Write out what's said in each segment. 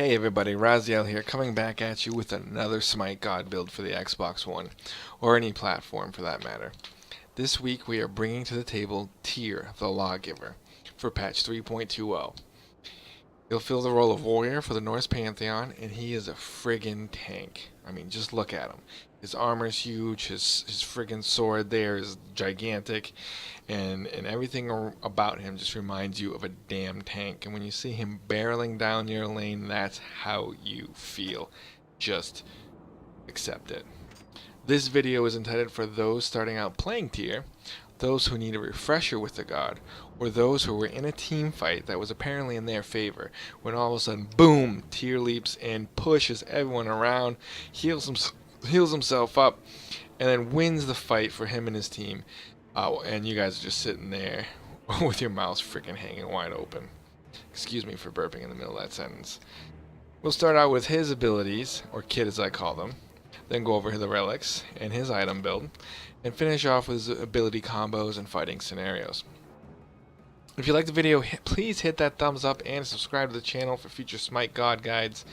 Hey everybody, Raziel here, coming back at you with another Smite God build for the Xbox One, or any platform for that matter. This week we are bringing to the table Tyr, the Lawgiver, for patch 3.20. He'll fill the role of warrior for the Norse Pantheon, and he is a friggin' tank. I mean, just look at him. His armor's huge, his friggin' sword there is gigantic, and everything about him just reminds you of a damn tank. And when you see him barreling down your lane, that's how you feel. Just accept it. This video is intended for those starting out playing Tyr, those who need a refresher with the god, or those who were in a team fight that was apparently in their favor, when all of a sudden, boom, Tyr leaps in, pushes everyone around, heals himself up, and then wins the fight for him and his team. And you guys are just sitting there with your mouths freaking hanging wide open. Excuse me for burping in the middle of that sentence. We'll start out with his abilities, or kit as I call them, then go over the relics and his item build, and finish off with his ability combos and fighting scenarios. If you like the video, please hit that thumbs up and subscribe to the channel for future Smite God guides.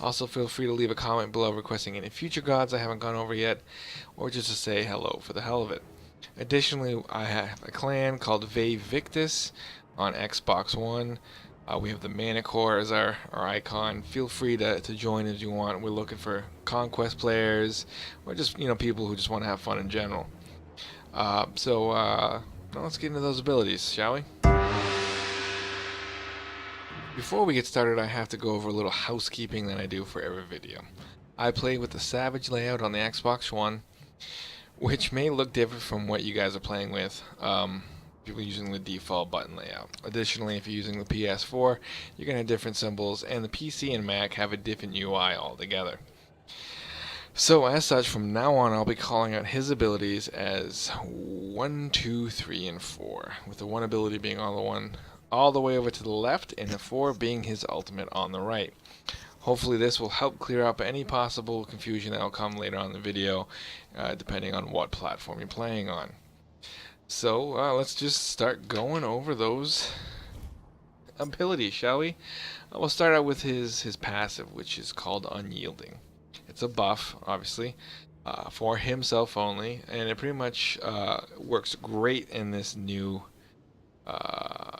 Also feel free to leave a comment below requesting any future gods I haven't gone over yet, or just to say hello for the hell of it. Additionally, I have a clan called Victis on Xbox One. We have the Manticore as our icon. Feel free to join if you want. We're looking for conquest players, or just people who just want to have fun in general. Now let's get into those abilities, shall we? Before we get started, I have to go over a little housekeeping that I do for every video. I play with the Savage layout on the Xbox One, which may look different from what you guys are playing with. People using the default button layout. Additionally, if you're using the PS4, you're going to have different symbols, and the PC and Mac have a different UI altogether. So as such, from now on, I'll be calling out his abilities as 1, 2, 3, and 4, with the 1 ability being all the way over to the left, and the 4 being his ultimate on the right. Hopefully this will help clear up any possible confusion that will come later on in the video, depending on what platform you're playing on. So let's just start going over those abilities, shall we? We'll start out with his passive, which is called Unyielding. It's a buff, obviously, for himself only, and it pretty much works great in this new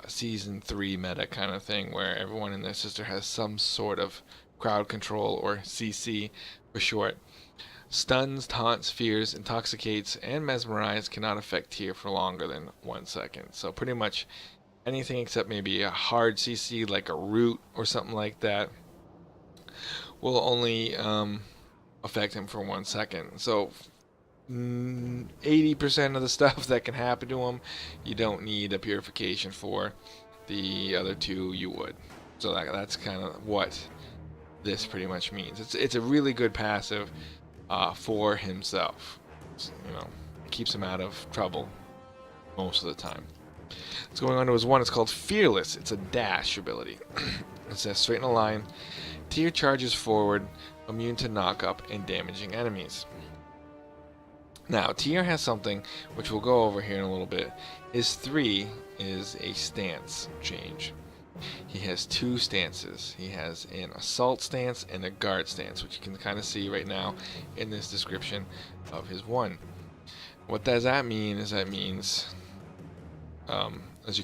Season 3 meta kind of thing, where everyone and their sister has some sort of crowd control, or CC for short. Stuns, taunts, fears, intoxicates, and mesmerize cannot affect Tyr for longer than 1 second. So pretty much anything except maybe a hard CC like a root or something like that will only affect him for 1 second. So 80% of the stuff that can happen to him, you don't need a purification for. The other two you would. So that's kind of what this pretty much means. It's a really good passive for himself. It keeps him out of trouble most of the time. It's going on to his 1. It's called Fearless. It's a dash ability. It says straight in a line. Tyr charges forward, immune to knock-up and damaging enemies. Now, Tyr has something which we'll go over here in a little bit. His 3 is a stance change. He has 2 stances. He has an assault stance and a guard stance, which you can kind of see right now in this description of his 1. What does that mean? As you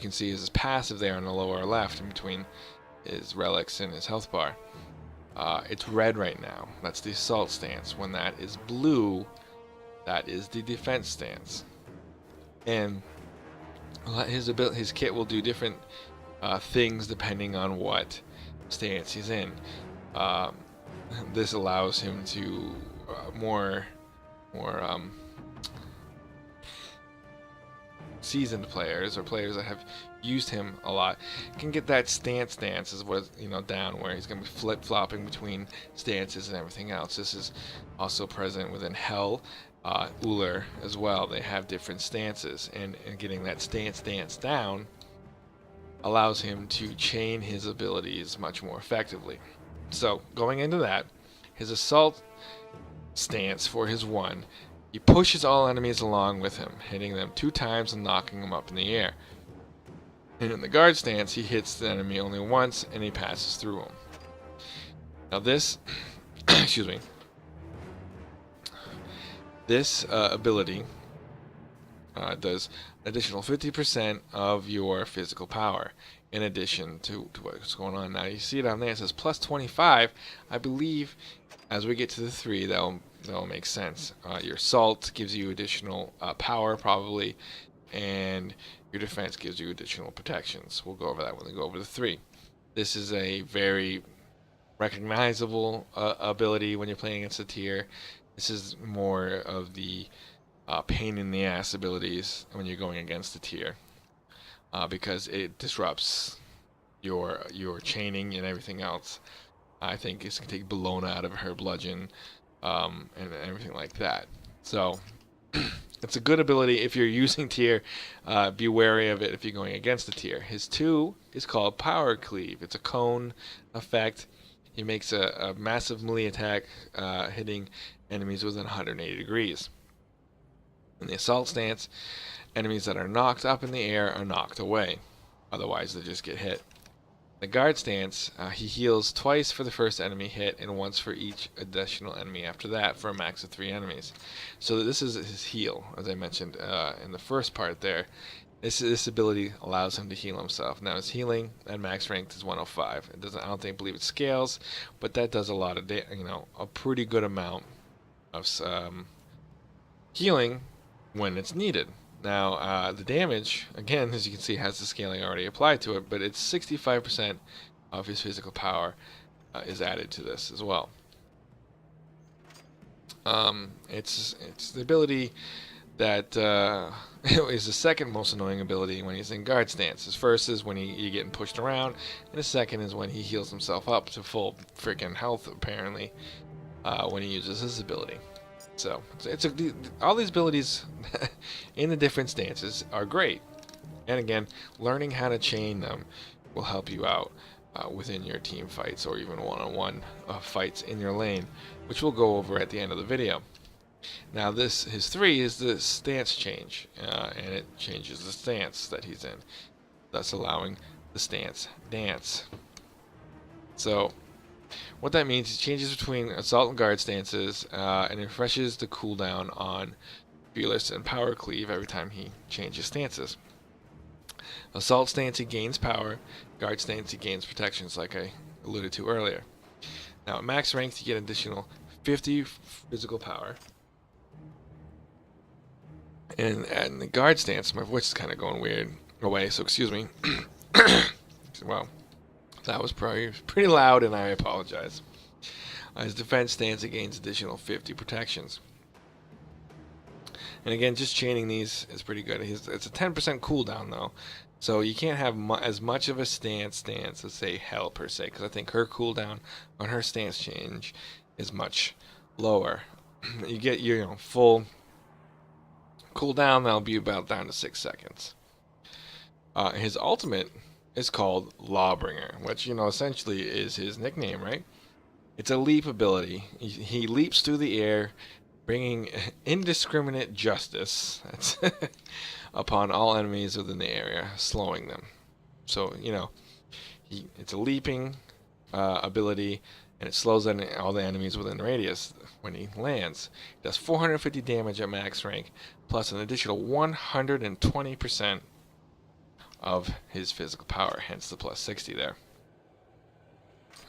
can see, is his passive there on the lower left in between his relics and his health bar. It's red right now. That's the assault stance. When that is blue, that is the defense stance. And his kit will do different things depending on what stance he's in. This allows him to more seasoned players, or players that have used him a lot, can get that stance is what down, where he's going to be flip-flopping between stances and everything else. This is also present within Hell, Uller as well. They have different stances, and getting that stance down allows him to chain his abilities much more effectively. So going into that, his assault stance for his 1, he pushes all enemies along with him, hitting them 2 times and knocking them up in the air. And in the guard stance, he hits the enemy only once and he passes through him. Now this, excuse me, this ability does an additional 50% of your physical power in addition to what's going on. Now you see it on there, it says plus 25. I believe as we get to the 3, that'll make sense. Your salt gives you additional power probably, and your defense gives you additional protections. We'll go over that when we go over the 3. This is a very recognizable ability when you're playing against a tier. This is more of the pain in the ass abilities when you're going against the tier, because it disrupts your chaining and everything else. I think it's gonna take Bologna out of her bludgeon, and everything like that. So it's a good ability if you're using tier. Be wary of it if you're going against the tier. His 2 is called Power Cleave. It's a cone effect. He makes a massive melee attack, hitting enemies within 180 degrees. In the assault stance, enemies that are knocked up in the air are knocked away. Otherwise, they just get hit. The guard stance, he heals twice for the first enemy hit and once for each additional enemy after that for a max of 3 enemies. So this is his heal, as I mentioned in the first part there. This ability allows him to heal himself. Now his healing at max rank is 105. It doesn't. I don't believe it scales, but that does a lot of a pretty good amount of healing when it's needed. Now the damage, again, as you can see, has the scaling already applied to it, but it's 65% of his physical power is added to this as well. It's the ability that is the second most annoying ability when he's in guard stance. His first is when you're getting pushed around, and the second is when he heals himself up to full freaking health, apparently, when he uses his ability. So all these abilities in the different stances are great. And again, learning how to chain them will help you out within your team fights or even one-on-one fights in your lane, which we'll go over at the end of the video. Now his 3 is the stance change, and it changes the stance that he's in, thus allowing the stance dance. So what that means is it changes between assault and guard stances, and it refreshes the cooldown on Fearless and Power Cleave every time he changes stances. Assault stance he gains power, guard stance he gains protections, like I alluded to earlier. Now at max ranks you get an additional 50 physical power. And the guard stance, my voice is kind of going weird away, so excuse me. Well, that was probably pretty loud, and I apologize. His defense stance gains additional 50 protections. And again, just chaining these is pretty good. It's a 10% cooldown, though. So you can't have as much of a stance as, say, Hell, per se, because I think her cooldown on her stance change is much lower. You get your full cooldown, that'll be about down to 6 seconds. His ultimate is called Lawbringer, which, essentially is his nickname, right? It's a leap ability. He leaps through the air, bringing indiscriminate justice upon all enemies within the area, slowing them. So, it's a leaping ability, and it slows all the enemies within radius when he lands. He does 450 damage at max rank, plus an additional 120% of his physical power, hence the plus 60 there.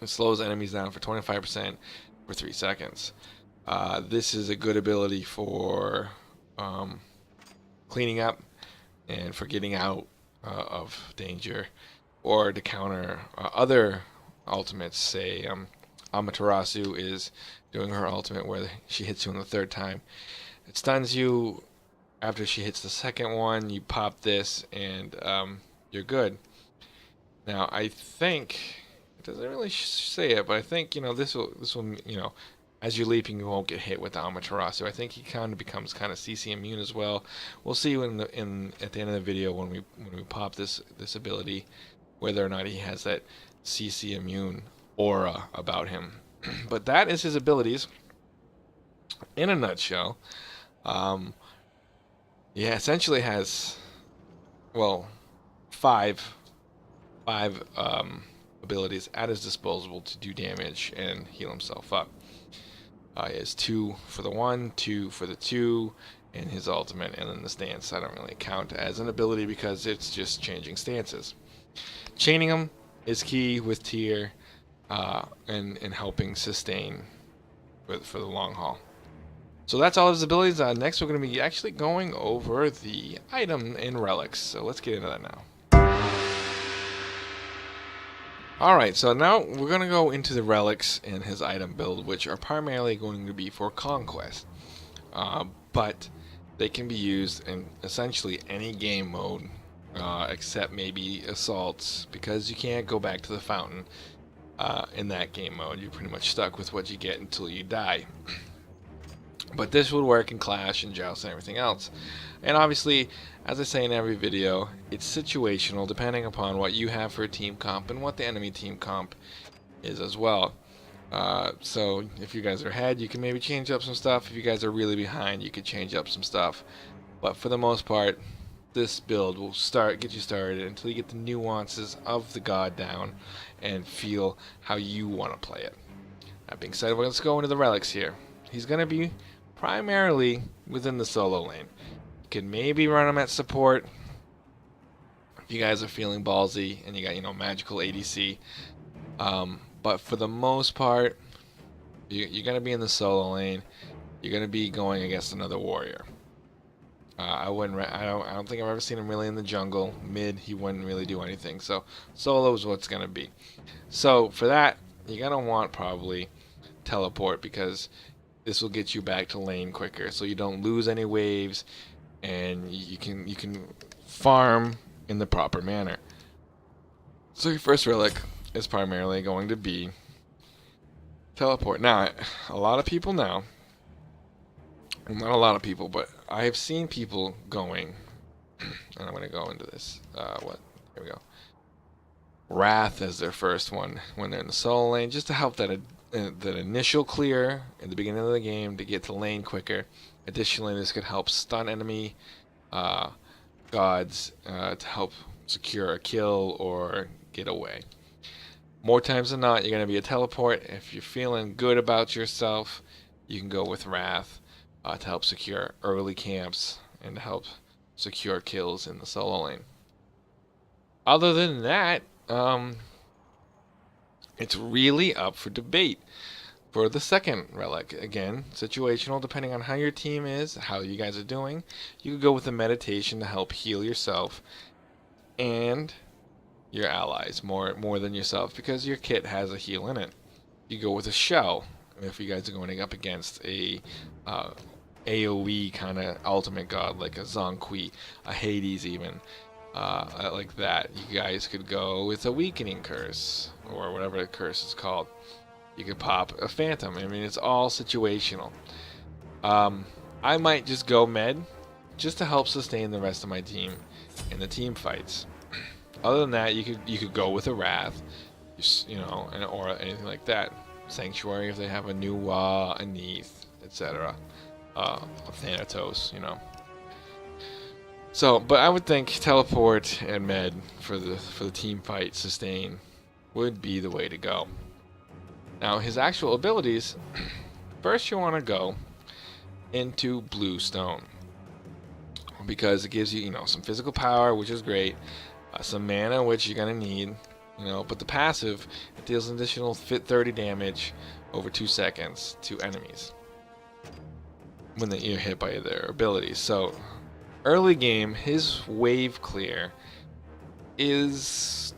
It slows enemies down for 25% for 3 seconds. This is a good ability for cleaning up and for getting out of danger, or to counter other ultimates. Say Amaterasu is doing her ultimate where she hits you on the 3rd time. It stuns you. After she hits the 2nd one, you pop this, and you're good. Now, I think it doesn't really say it, but I think this will as you're leaping, you won't get hit with the Amaterasu. I think he kind of becomes kind of CC immune as well. We'll see at the end of the video when we pop this ability, whether or not he has that CC immune aura about him. But that is his abilities in a nutshell. Yeah, essentially has, well, five abilities at his disposal to do damage and heal himself up. He has 2 for the 1, 2 for the 2, and his ultimate, and then the stance I don't really count as an ability because it's just changing stances. Chaining him is key with tier and helping sustain for the long haul. So that's all his abilities. Next we're going to be actually going over the item in Relics, so let's get into that now. Alright, so now we're going to go into the Relics and his item build, which are primarily going to be for conquest. But they can be used in essentially any game mode, except maybe assaults, because you can't go back to the fountain in that game mode. You're pretty much stuck with what you get until you die. But this would work in Clash and Joust and everything else. And obviously, as I say in every video, it's situational depending upon what you have for a team comp and what the enemy team comp is as well. So if you guys are ahead, you can maybe change up some stuff. If you guys are really behind, you could change up some stuff. But for the most part, this build will get you started until you get the nuances of the god down and feel how you want to play it. That being said, let's go into the Relics here. He's going to be primarily within the solo lane. You can maybe run him at support if you guys are feeling ballsy and you got, magical ADC. But for the most part, you're going to be in the solo lane. You're going to be going against another warrior. I don't think I've ever seen him really in the jungle. Mid, he wouldn't really do anything. So solo is what's going to be. So for that, you're going to want probably teleport, because this will get you back to lane quicker, so you don't lose any waves, and you can farm in the proper manner. So your first relic is primarily going to be teleport. Now, a lot of people now, not a lot of people, but I have seen people going, and I'm going to go into this. Here we go. Wrath as their first one when they're in the solo lane, just to help that initial clear in the beginning of the game to get to lane quicker. Additionally, this could help stun enemy gods to help secure a kill or get away. More times than not, you're going to be a teleport. If you're feeling good about yourself, you can go with Wrath to help secure early camps and to help secure kills in the solo lane. Other than that, it's really up for debate for the second relic. Again, situational, depending on how your team is, how you guys are doing. You could go with a meditation to help heal yourself and your allies more than yourself, because your kit has a heal in it. You go with a shell if you guys are going up against a AoE kind of ultimate god like a Zonqui, a Hades even. Like that. You guys could go with a weakening curse, or whatever the curse is called. You could pop a phantom. I mean, it's all situational. I might just go med, just to help sustain the rest of my team in the team fights. Other than that, you could go with a Wrath, an aura, anything like that. Sanctuary if they have a new a Neath, etc. A Thanatos, So, but I would think teleport and med for the team fight sustain would be the way to go. Now, his actual abilities, first you want to go into Bluestone, because it gives you, some physical power, which is great, some mana, which you're gonna need, but the passive, it deals an additional 30 damage over 2 seconds to enemies when you're hit by their abilities. So early game, his wave clear is,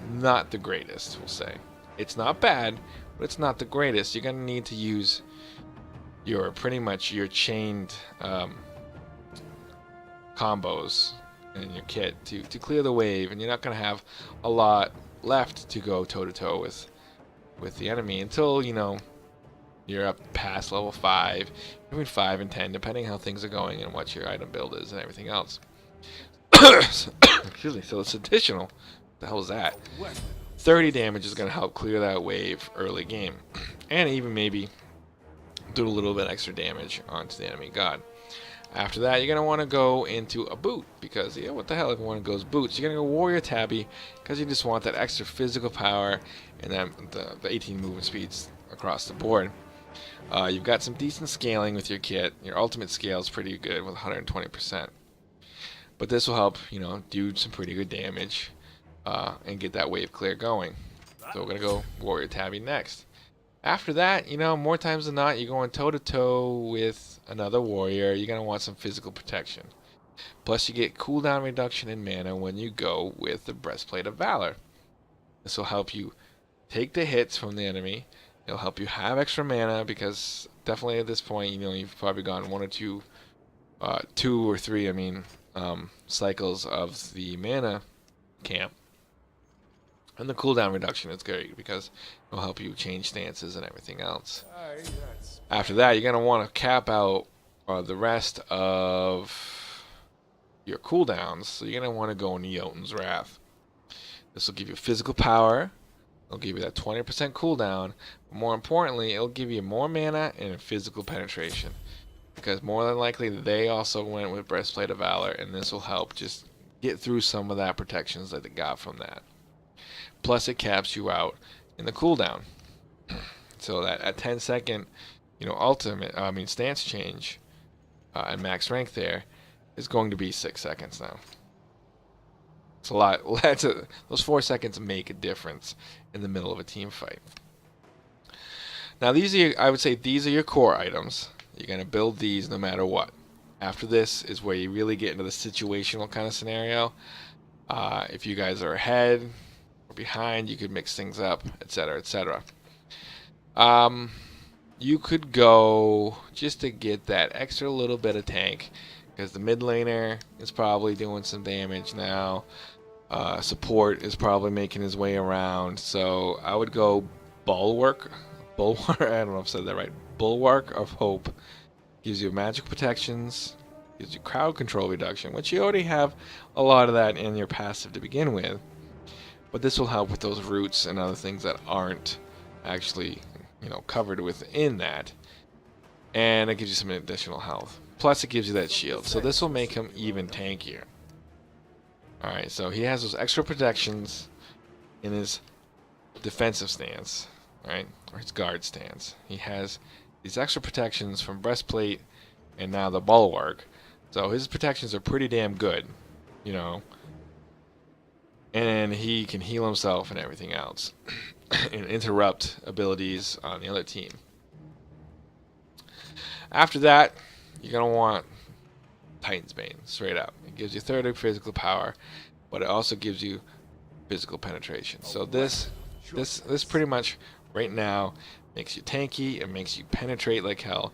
not the greatest, we'll say. It's not bad, but it's not the greatest. You're going to need to use pretty much your chained combos in your kit to clear the wave, and you're not going to have a lot left to go toe-to-toe with the enemy until, you're up past level 5, between 5 and 10, depending how things are going and what your item build is and everything else. Excuse me. So it's additional. What the hell is that? 30 damage is going to help clear that wave early game, and even maybe do a little bit extra damage onto the enemy god. After that, you're going to want to go into a boot, because yeah, what the hell, everyone goes boots. You're going to go warrior tabby, because you just want that extra physical power and then the 18 movement speeds across the board. You've got some decent scaling with your kit. Your ultimate scale is pretty good with 120%. But this will help, do some pretty good damage and get that wave clear going. So we're going to go warrior tabby next. After that, more times than not, you're going toe-to-toe with another warrior. You're going to want some physical protection. Plus, you get cooldown reduction in mana when you go with the Breastplate of Valor. This will help you take the hits from the enemy. It'll help you have extra mana, because definitely at this point, you've probably gone one or two or three, cycles of the mana camp. And the cooldown reduction is great, because it'll help you change stances and everything else. After that, you're going to want to cap out the rest of your cooldowns. So you're going to want to go into Jotun's Wrath. This will give you physical power. It'll give you that 20% cooldown. But more importantly, it'll give you more mana and physical penetration. Because more than likely, they also went with Breastplate of Valor, and this will help just get through some of that protections that they got from that. Plus, it caps you out in the cooldown. So that at 10-second, stance change and max rank there is going to be 6 seconds now. It's a lot. Those 4 seconds make a difference in the middle of a team fight. Now, I would say these are your core items. You're going to build these no matter what. After this is where you really get into the situational kind of scenario. If you guys are ahead or behind, you could mix things up, etc., etc. You could go just to get that extra little bit of tank, because the mid laner is probably doing some damage now. Support is probably making his way around, so I would go Bulwark. I don't know if I said that right. Bulwark of Hope gives you magic protections, gives you crowd control reduction, which you already have a lot of that in your passive to begin with. But this will help with those roots and other things that aren't actually, covered within that. And it gives you some additional health. Plus, it gives you that shield. So this will make him even tankier. Alright, so he has those extra protections in his defensive stance, right? Or his guard stance. He has these extra protections from Breastplate and now the Bulwark. So his protections are pretty damn good, And he can heal himself and everything else. And interrupt abilities on the other team. After that, you're going to want Titan's Bane, straight up. It gives you 30 physical power, but it also gives you physical penetration. So this pretty much right now makes you tanky. It makes you penetrate like hell.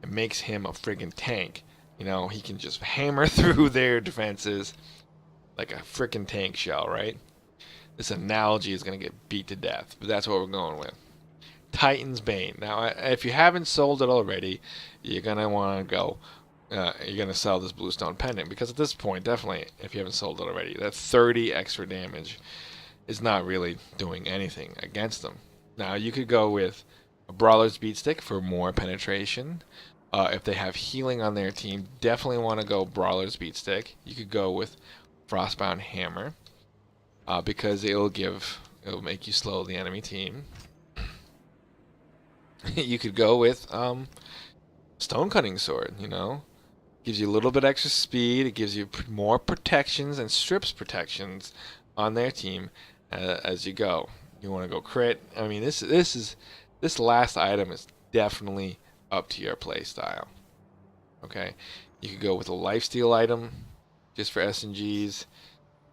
It makes him a friggin' tank. He can just hammer through their defenses like a frickin' tank shell, right? This analogy is going to get beat to death, but that's what we're going with. Titan's Bane. Now, if you haven't sold it already, you're going to want to go, you're going to sell this Bluestone Pendant, because at this point, definitely, if you haven't sold it already, that 30 extra damage is not really doing anything against them. Now, you could go with a Brawler's Beatstick for more penetration. If they have healing on their team, definitely want to go Brawler's Beatstick. You could go with Frostbound Hammer, because it'll make you slow the enemy team. You could go with Stonecutting Sword, Gives you a little bit extra speed, it gives you more protections and strips protections on their team as you go. You want to go crit. This last item is definitely up to your play style. Okay? You could go with a lifesteal item just for SNGs.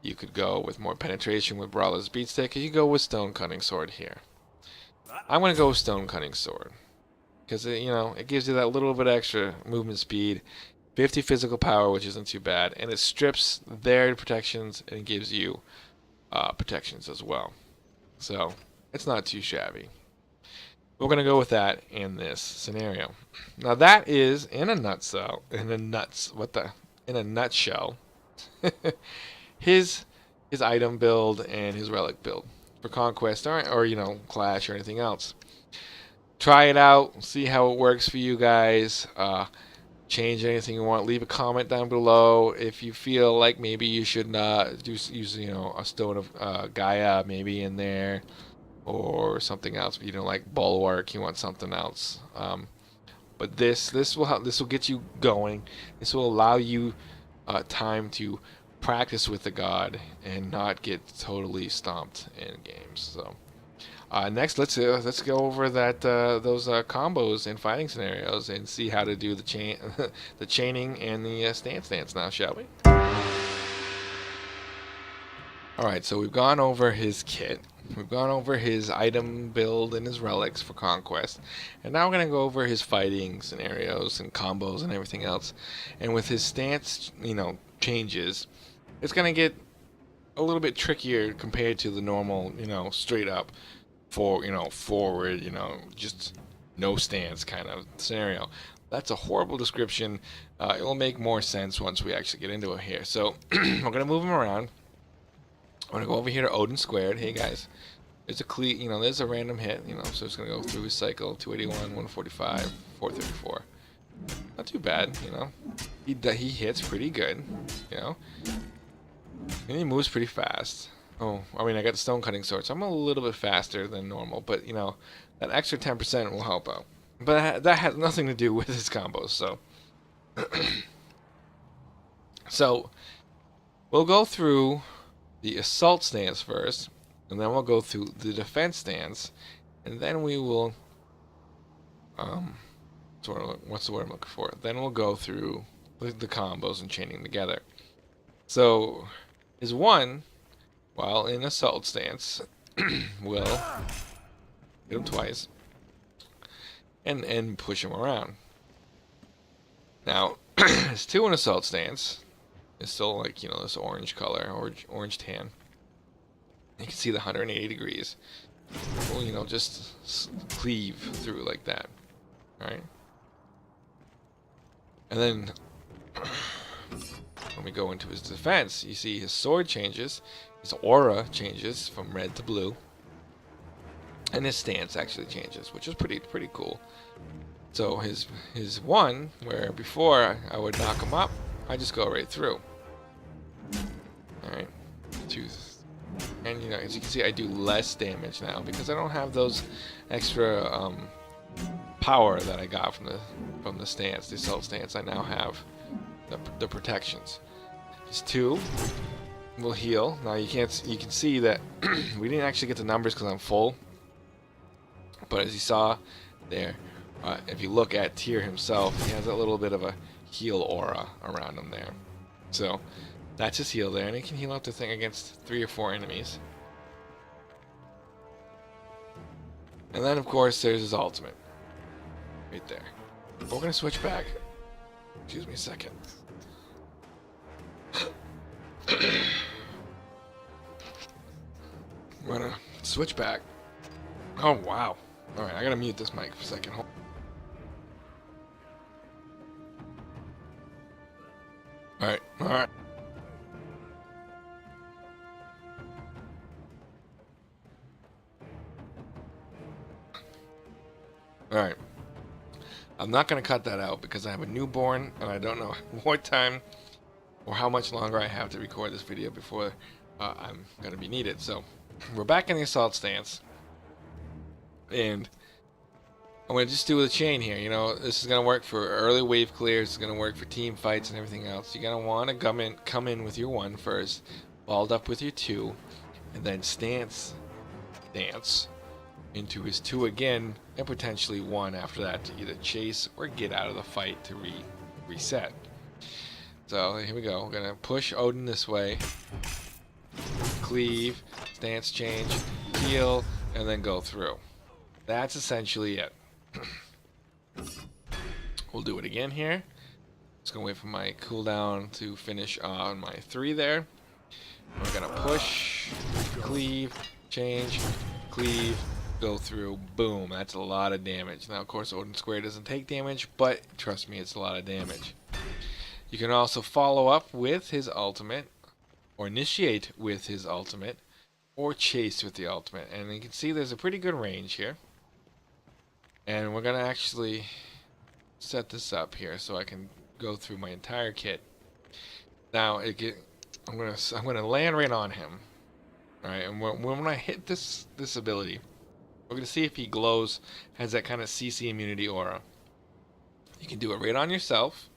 You could go with more penetration with Brawler's Beatstick. You could go with Stonecutting Sword here. I'm going to go with Stonecutting Sword, because it gives you that little bit extra movement speed, 50 physical power, which isn't too bad, and it strips their protections and gives you protections as well. So it's not too shabby. We're going to go with that in this scenario. Now that is in a nutshell, his item build and his relic build for conquest or clash or anything else. Try it out, see how it works for you guys. change anything you want, leave a comment down below. If you feel like maybe you should use a stone of Gaia maybe in there, or something else. If you don't like bulwark, you want something else. But this will get you going. This will allow you time to practice with the god and not get totally stomped in games. So next, let's go over those combos and fighting scenarios and see how to do the the chaining and the stance now, shall we? All right, so we've gone over his kit. We've gone over his item build and his relics for conquest, and now we're gonna go over his fighting scenarios and combos and everything else. And with his stance, changes, it's gonna get a little bit trickier compared to the normal, straight up forward, just no stance kind of scenario. That's a horrible description. It will make more sense once we actually get into it here. So we're gonna move him around. I'm gonna go over here to Odin squared. Hey guys, there's there's a random hit, so it's gonna go through his cycle. 281, 145, 434. Not too bad, He hits pretty good, and he moves pretty fast. Oh, I mean, I got the stone cutting sword, so I'm a little bit faster than normal, but that extra 10% will help out. But that has nothing to do with his combos, so. So, we'll go through the assault stance first, and then we'll go through the defense stance, and then we will, what's the word I'm looking for? Then we'll go through the combos and chaining together. So, his one, while in assault stance, will hit him twice, and push him around. Now, his two in assault stance is still like, this orange color, orange tan. You can see the 180 degrees. Well, just cleave through like that, right? And then when we go into his defense, you see his sword changes, his aura changes from red to blue, and his stance actually changes, which is pretty cool. So his one, where before I would knock him up, I just go right through. Alright. And as you can see, I do less damage now because I don't have those extra power that I got from the stance, the assault stance. I now have the protections. His two will heal. Now you can see that we didn't actually get the numbers because I'm full. But as you saw there, if you look at Tyr himself, he has a little bit of a heal aura around him there. So that's his heal there, and he can heal up to thing against 3 or 4 enemies. And then, of course, there's his ultimate. Right there. But we're going to switch back. Excuse me a second. We're going to switch back. Oh, wow. Alright, I got to mute this mic for a second. Alright, alright. Alright. I'm not going to cut that out because I have a newborn and I don't know what time or how much longer I have to record this video before I'm going to be needed. So, we're back in the assault stance. And I'm going to just do the chain here. This is going to work for early wave clears. It's going to work for team fights and everything else. You're going to want to come in with your 1 first, balled up with your 2, and then dance into his 2 again, and potentially 1 after that to either chase or get out of the fight to reset. So here we go. We're going to push Odin this way, cleave, stance change, heal, and then go through. That's essentially it. We'll do it again here. Just gonna wait for my cooldown to finish on my 3 there. We're gonna push, cleave, change, cleave, go through, boom. That's a lot of damage. Now, of course, Odin Square doesn't take damage, but trust me, it's a lot of damage. You can also follow up with his ultimate, or initiate with his ultimate, or chase with the ultimate. And you can see there's a pretty good range here. And we're going to actually set this up here so I can go through my entire kit. Now I'm gonna land right on him. All right, and when I hit this ability, we're gonna see if he glows, has that kind of CC immunity aura. You can do it right on yourself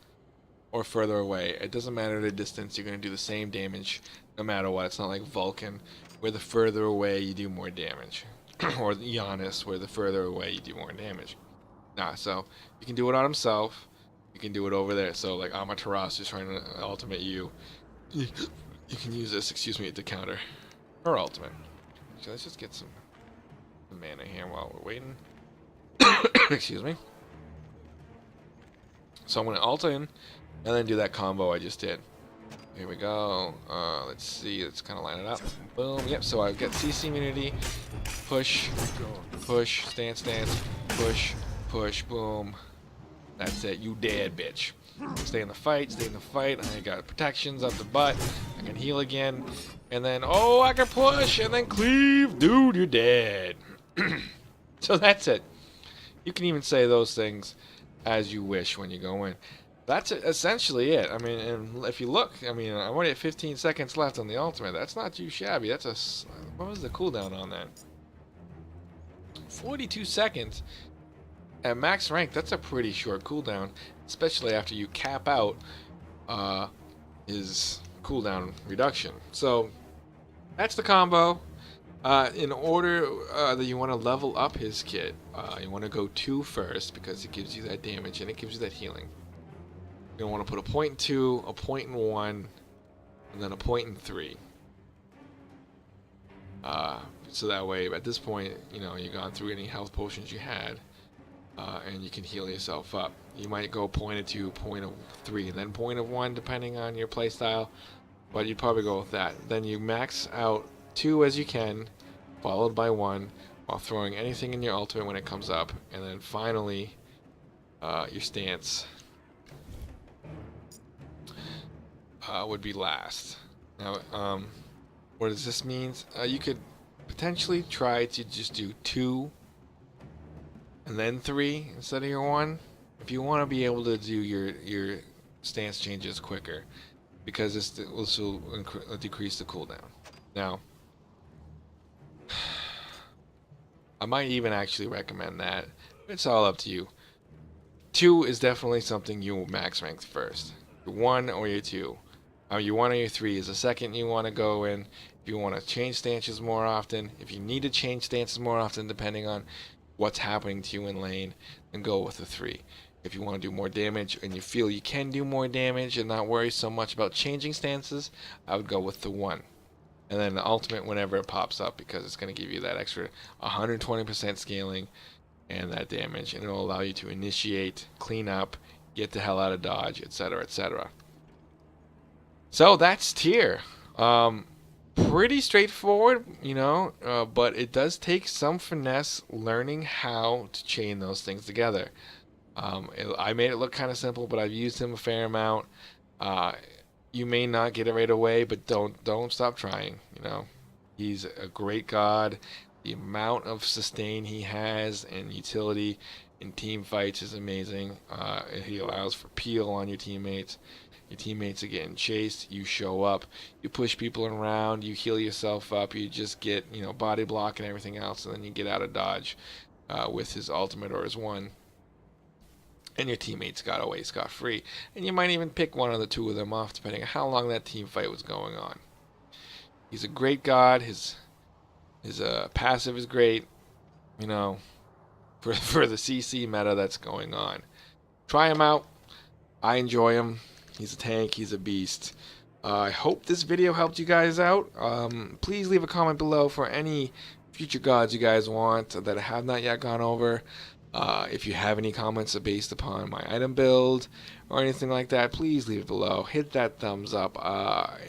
or further away. It doesn't matter the distance. You're gonna do the same damage no matter what. It's not like Vulcan, where the further away you do more damage, or Giannis, where the further away you do more damage. Nah, so you can do it on himself. You can do it over there. So like Amaterasu is trying to ultimate you. You can use this, to counter her ultimate. So let's just get some mana here while we're waiting. Excuse me. So I'm going to ult in, and then do that combo I just did. Here we go. Let's see. Let's kind of line it up. Boom. Yep. So I've got CC immunity. Push. Push. Stance. Push. Push. Boom. That's it. You dead, bitch. Stay in the fight. I got protections up the butt. I can heal again. And then, oh, I can push. And then cleave. Dude, you're dead. So that's it. You can even say those things as you wish when you go in. That's essentially it. I mean, and if you look, I mean, I'm only at 15 seconds left on the ultimate. That's not too shabby. That's what was the cooldown on that? 42 seconds. At max rank, that's a pretty short cooldown, especially after you cap out his cooldown reduction. So that's the combo. In order that you want to level up his kit, you want to go 2 first because it gives you that damage and it gives you that healing. You're going to want to put a point in 2, a point in 1, and then a point in 3. So that way, at this point, you know, you've gone through any health potions you had. And you can heal yourself up. You might go point of 2, point of 3, and then point of 1 depending on your playstyle, but you'd probably go with that. Then you max out 2 as you can, followed by 1, while throwing anything in your ultimate when it comes up, and then finally your stance would be last. Now, what does this mean? You could potentially try to just do 2 and then 3 instead of your 1, if you want to be able to do your stance changes quicker, because this will decrease the cooldown. Now, I might even actually recommend that. It's all up to you. 2 is definitely something you will max rank first. Your 1 or your 2. Your 1 or your 3 is the second you want to go in. If you want to change stances more often, if you need to change stances more often depending on what's happening to you in lane, then go with the 3. If you want to do more damage and you feel you can do more damage and not worry so much about changing stances, I would go with the 1. And then the ultimate whenever it pops up, because it's going to give you that extra 120% scaling and that damage, and it'll allow you to initiate, clean up, get the hell out of dodge, etc., etc. So that's tier. Pretty straightforward, you know, but it does take some finesse learning how to chain those things together. I made it look kind of simple, but I've used him a fair amount. You may not get it right away, but don't stop trying. You know, he's a great god. The amount of sustain he has and utility in team fights is amazing. He allows for peel on your teammates. Your teammates are getting chased, you show up, you push people around, you heal yourself up, you just get, you know, body block and everything else, and then you get out of dodge with his ultimate or his 1. And your teammates got away scot-free. And you might even pick one of the 2 of them off depending on how long that team fight was going on. He's a great god, his passive is great, you know, for the CC meta that's going on. Try him out. I enjoy him. He's a tank. He's a beast. I hope this video helped you guys out. Please leave a comment below for any future gods you guys want that I have not yet gone over. If you have any comments based upon my item build or anything like that, please leave it below. Hit that thumbs up,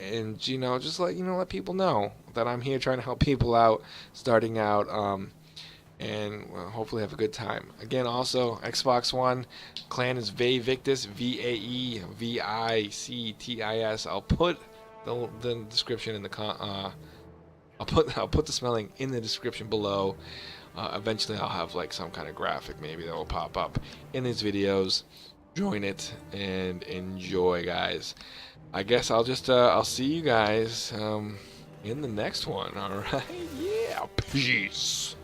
and you know, just let people know that I'm here trying to help people out, starting out, and hopefully have a good time. Again, also Xbox One clan is Victis, Victis. I'll put the description in the I'll put the spelling in the description below. Eventually I'll have like some kind of graphic maybe that will pop up in these videos. Join it and enjoy, guys. I guess I'll just I'll see you guys in the next one. All right, yeah, peace.